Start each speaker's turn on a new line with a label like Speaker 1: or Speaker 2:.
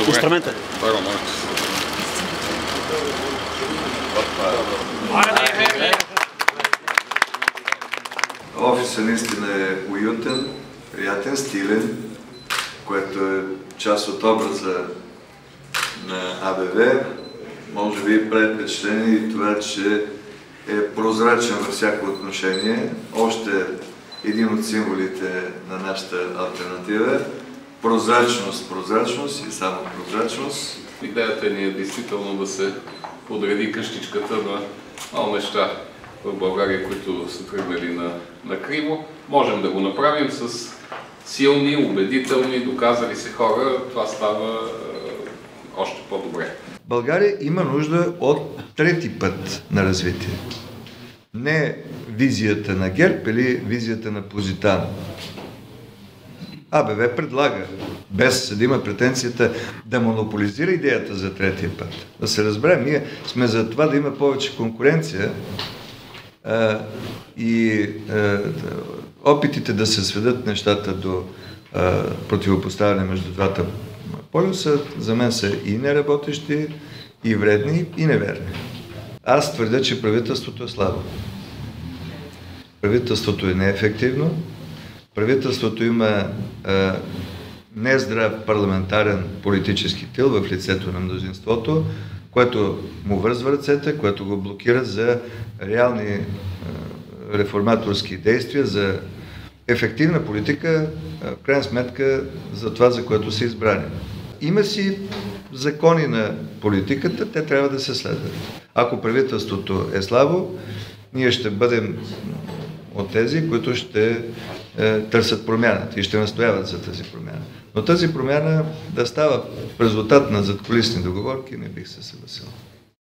Speaker 1: инструмента.
Speaker 2: Офисът наистина е уютен, приятен, стилен, което е част от образа на АБВ. Може би прави впечатление и това, че е прозрачен във всяко отношение. Още един от символите на нашата алтернатива. Прозрачност и само прозрачност.
Speaker 3: Идеята ни е действително да се подреди къщичката на много неща в България, които са тръгнали на криво. Можем да го направим с силни, убедителни, доказали се хора. Това става още по-добре.
Speaker 2: България има нужда от трети път на развитие. Не визията на ГЕРБ или визията на Позитано. АБВ предлага, без да има претенцията да монополизира идеята за третия път. Да се разберем, ние сме за това да има повече конкуренция и опитите да се сведат нещата до противопоставяне между двата полюса, за мен са и неработещи, и вредни, и неверни. Аз твърдя, че правителството е слабо. Правителството е неефективно, правителството има нездрав парламентарен политически тил в лицето на мнозинството, което му вързва ръцете, което го блокира за реални реформаторски действия, за ефективна политика, в крайна сметка за това, за което са избрани. Има си закони на политиката, те трябва да се следват. Ако правителството е слабо, ние ще бъдем от тези, които ще търсят промяната и ще настояват за тази промяна. Но тази промяна да става в резултат на задкулисни договорки, не бих се съгласил.